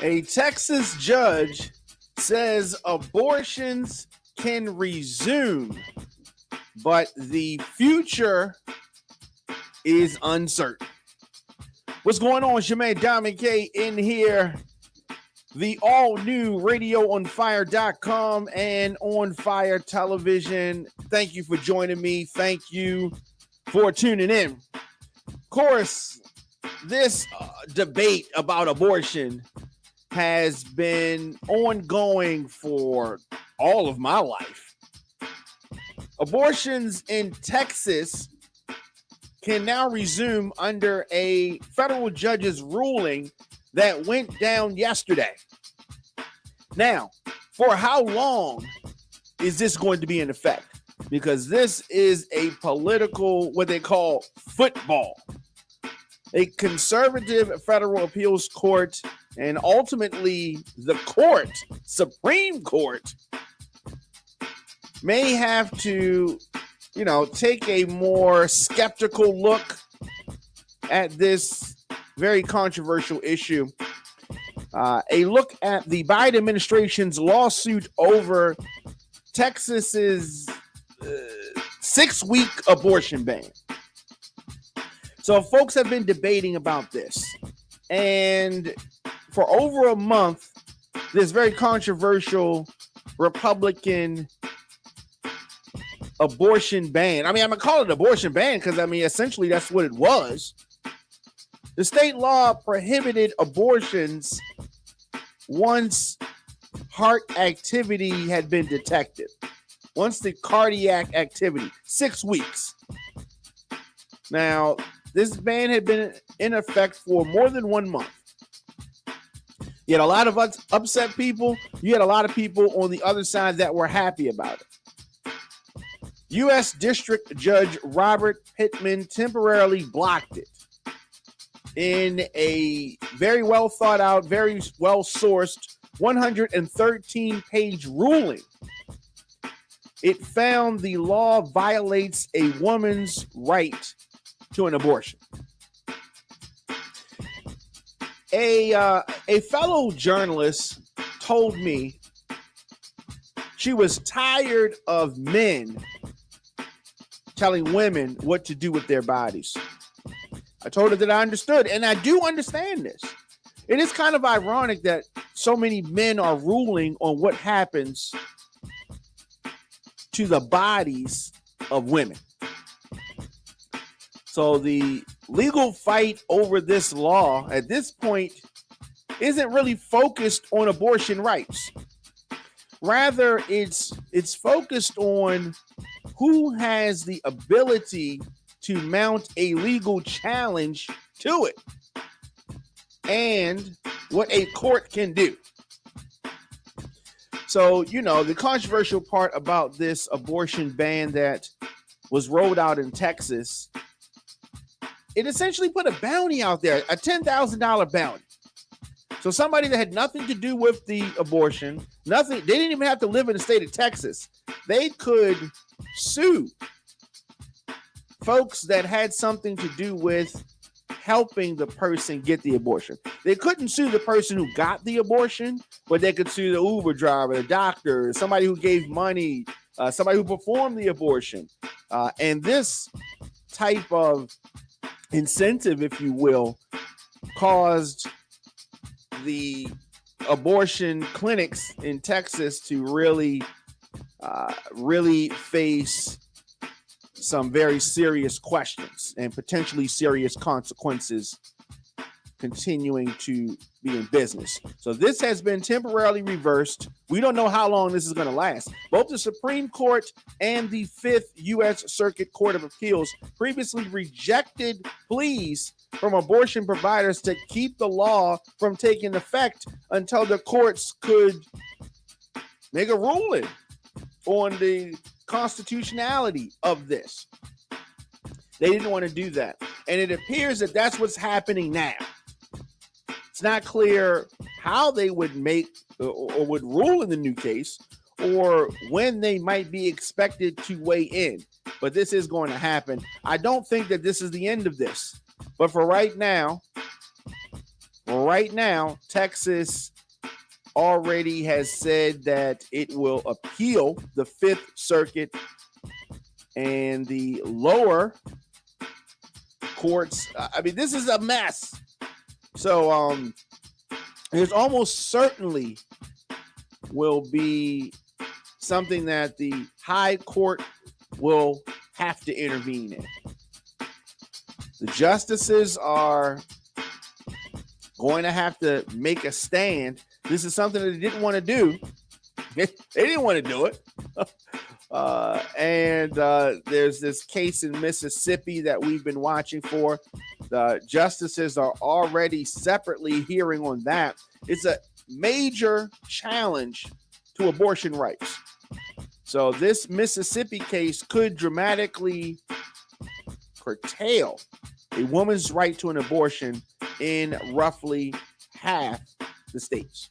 A Texas judge says abortions can resume, but the future is uncertain. What's going on? It's your man Diamond K in here. The all-new RadioOnFire.com and On Fire Television. Thank you for joining me. Thank you for tuning in. Of course, this debate about abortion has been ongoing for all of my life. Abortions in Texas can now resume under a federal judge's ruling that went down yesterday. Now, for how long is this going to be in effect? Because this is a political, what they call football. A conservative federal appeals court and ultimately the court, Supreme Court, may have to, take a more skeptical look at this very controversial issue. A look at the Biden administration's lawsuit over Texas's 6-week abortion ban. So folks have been debating about this. And for over a month, this very controversial Republican abortion ban. I'm going to call it abortion ban because, essentially that's what it was. The state law prohibited abortions once heart activity had been detected. Once the cardiac activity, 6 weeks. Now, this ban had been in effect for more than 1 month. You had a lot of upset people. You had a lot of people on the other side that were happy about it. U.S. District Judge Robert Pittman temporarily blocked it in a very well thought out, very well sourced 113-page ruling. It found the law violates a woman's right to an abortion. A fellow journalist told me she was tired of men telling women what to do with their bodies. I told her that I understood, and I do understand this. It is kind of ironic that so many men are ruling on what happens to the bodies of women. So the legal fight over this law at this point isn't really focused on abortion rights. Rather, it's focused on who has the ability to mount a legal challenge to it and what a court can do. So, the controversial part about this abortion ban that was rolled out in Texas, it essentially put a bounty out there, a $10,000 bounty. So somebody that had nothing to do with the abortion, they didn't even have to live in the state of Texas. They could sue folks that had something to do with helping the person get the abortion. They couldn't sue the person who got the abortion, but they could sue the Uber driver, the doctor, somebody who gave money, somebody who performed the abortion. And this type of incentive, if you will, caused the abortion clinics in Texas to really face some very serious questions and potentially serious consequences continuing to be in business. So this has been temporarily reversed. We don't know how long this is going to last. Both the Supreme Court and the 5th U.S. Circuit Court of Appeals previously rejected pleas from abortion providers to keep the law from taking effect until the courts could make a ruling on the constitutionality of this. They didn't want to do that. And it appears that that's what's happening now. It's not clear how they would make or would rule in the new case or when they might be expected to weigh in. But this is going to happen. I don't think that this is the end of this. But for right now, right now, Texas already has said that it will appeal the Fifth Circuit and the lower courts. I mean, this is a mess. So there's almost certainly will be something that the high court will have to intervene in. The justices are going to have to make a stand. This is something that they didn't want to do. They didn't want to do it. And there's this case in Mississippi that we've been watching for. The justices are already separately hearing on that. It's a major challenge to abortion rights. So this Mississippi case could dramatically curtail a woman's right to an abortion in roughly half the states.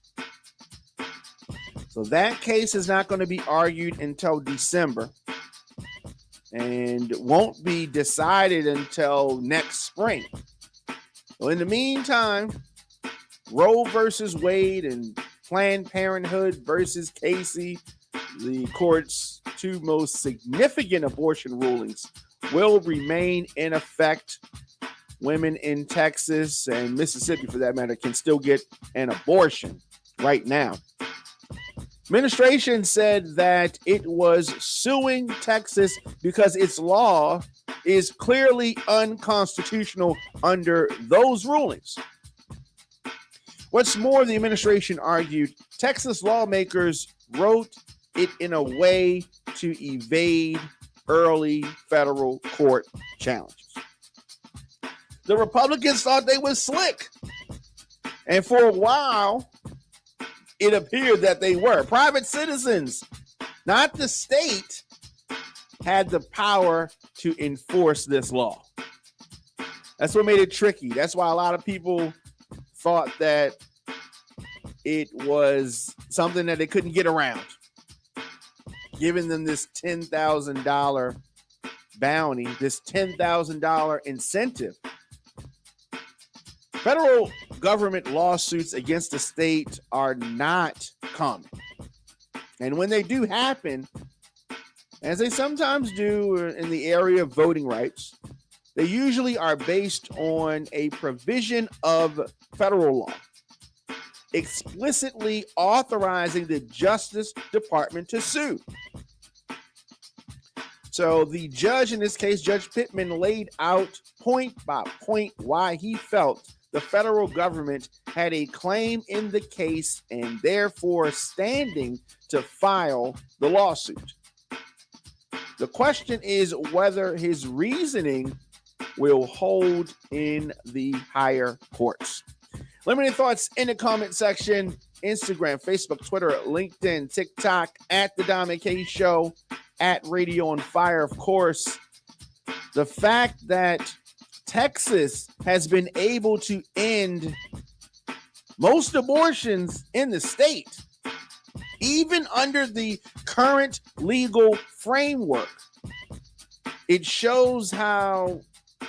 So that case is not going to be argued until December and won't be decided until next spring. So in the meantime, Roe versus Wade and Planned Parenthood versus Casey, the court's two most significant abortion rulings, will remain in effect. Women in Texas and Mississippi, for that matter, can still get an abortion right now. Administration said that it was suing Texas because its law is clearly unconstitutional under those rulings. What's more, the administration argued Texas lawmakers wrote it in a way to evade early federal court challenges. The Republicans thought they were slick. And for a while, it appeared that they were. Private citizens, not the state, had the power to enforce this law. That's what made it tricky. That's why a lot of people thought that it was something that they couldn't get around, giving them this $10,000 bounty, this $10,000 incentive. Federal government lawsuits against the state are not common. And when they do happen, as they sometimes do in the area of voting rights, they usually are based on a provision of federal law explicitly authorizing the Justice Department to sue. So the judge in this case, Judge Pittman, laid out point by point why he felt the federal government had a claim in the case and therefore standing to file the lawsuit. The question is whether his reasoning will hold in the higher courts. Limited thoughts in the comment section. Instagram, Facebook, Twitter, LinkedIn, TikTok, at The Dom K Show, at Radio on Fire, of course. The fact that Texas has been able to end most abortions in the state, even under the current legal framework, it shows how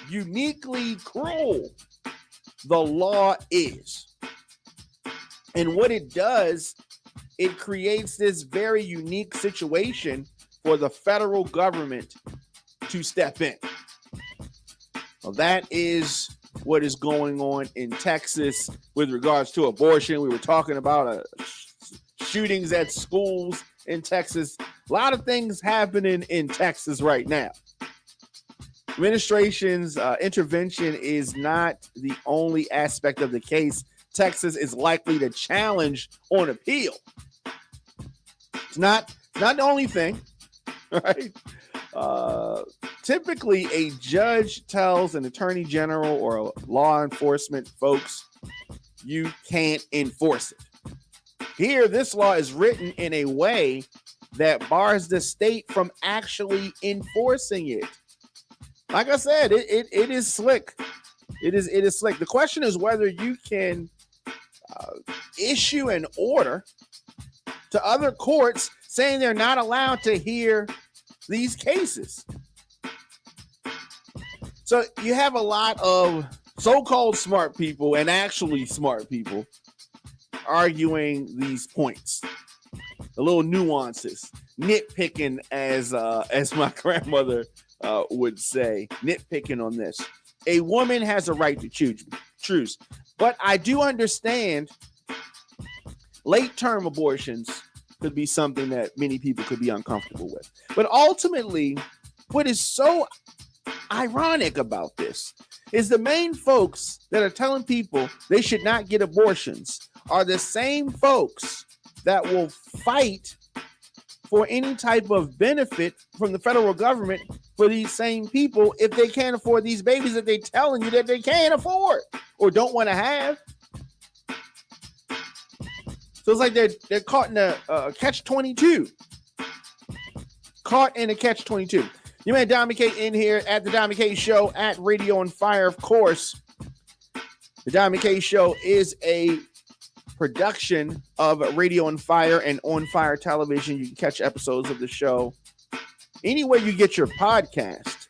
uniquely cruel the law is. And what it does, it creates this very unique situation for the federal government to step in. Well, that is what is going on in Texas with regards to abortion. We were talking about shootings at schools in Texas. A lot of things happening in Texas right now. Administration's intervention is not the only aspect of the case. Texas is likely to challenge on appeal. It's not the only thing, right? Typically, a judge tells an attorney general or law enforcement folks, you can't enforce it. Here, this law is written in a way that bars the state from actually enforcing it. Like I said, it is slick. It is slick. The question is whether you can issue an order to other courts saying they're not allowed to hear these cases. So you have a lot of so-called smart people and actually smart people arguing these points, the little nuances, nitpicking, as my grandmother would say, nitpicking on this. A woman has a right to choose, but I do understand late-term abortions could be something that many people could be uncomfortable with. But ultimately, what is so ironic about this is the main folks that are telling people they should not get abortions are the same folks that will fight for any type of benefit from the federal government for these same people if they can't afford these babies that they're telling you that they can't afford or don't want to have. So it's like they're caught in a catch-22. Caught in a catch-22. You man Don McKay in here at the Don McKay Show at Radio on Fire, of course. The Don McKay Show is a production of Radio on Fire and On Fire Television. You can catch episodes of the show anywhere you get your podcast.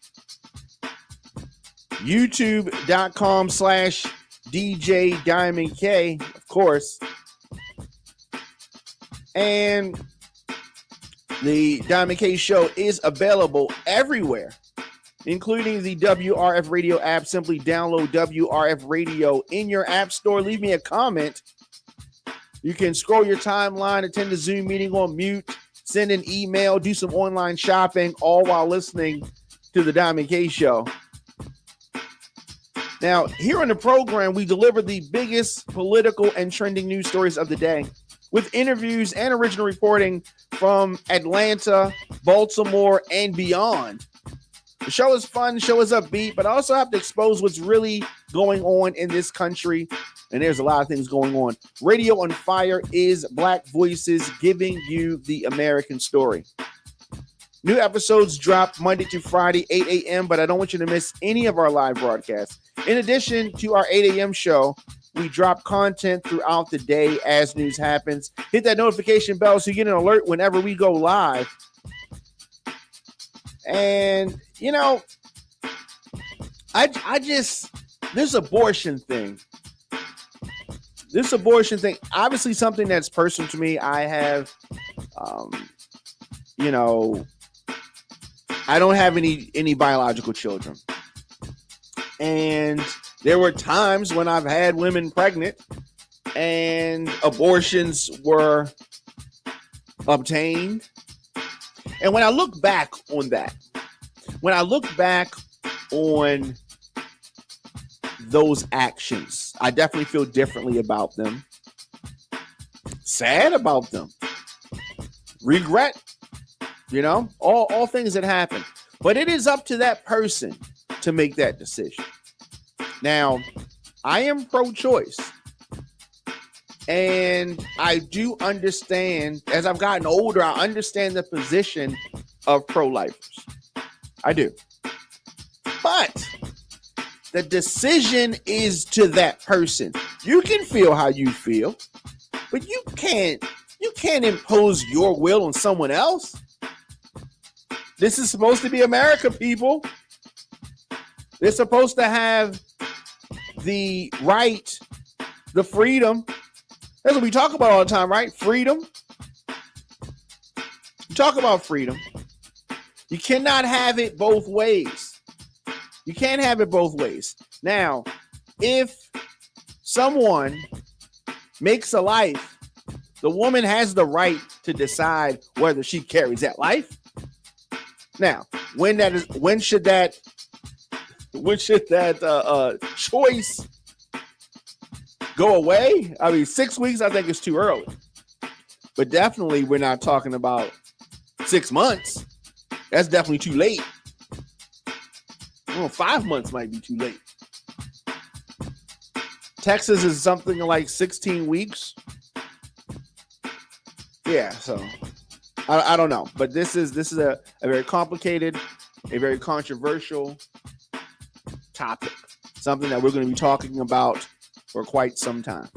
YouTube.com/DJ Diamond K, of course. And the Diamond K Show is available everywhere, including the WRF Radio app. Simply download WRF Radio in your app store. Leave me a comment. You can scroll your timeline, attend a Zoom meeting on mute, send an email, do some online shopping, all while listening to the Diamond K Show. Now, here on the program, we deliver the biggest political and trending news stories of the day, with interviews and original reporting from Atlanta, Baltimore, and beyond. The show is fun, the show is upbeat, but I also have to expose what's really going on in this country, and there's a lot of things going on. Radio on Fire is Black voices giving you the American story. New episodes drop Monday to Friday, 8 a.m., but I don't want you to miss any of our live broadcasts. In addition to our 8 a.m. show, we drop content throughout the day as news happens. Hit that notification bell so you get an alert whenever we go live. And, you know, I just, this abortion thing, obviously something that's personal to me. I have, you know, I don't have any biological children. And there were times when I've had women pregnant and abortions were obtained. And when I look back on that, when I look back on those actions, I definitely feel differently about them. Sad about them. Regret, you know, all things that happen. But it is up to that person to make that decision. Now, I am pro-choice, and I do understand, as I've gotten older, I understand the position of pro-lifers. I do. But the decision is to that person. You can feel how you feel, but you can't impose your will on someone else. This is supposed to be America, people. They're supposed to have the right, the freedom. That's what we talk about all the time, right? Freedom. You talk about freedom. You cannot have it both ways. You can't have it both ways. Now, if someone makes a life, the woman has the right to decide whether she carries that life. Now, when should that choice go away? I mean, 6 weeks, I think, is too early. But definitely, we're not talking about 6 months. That's definitely too late. Well, 5 months might be too late. Texas is something like 16 weeks. Yeah, so I don't know. But this is a very complicated, a very controversial topic. Something that we're going to be talking about for quite some time.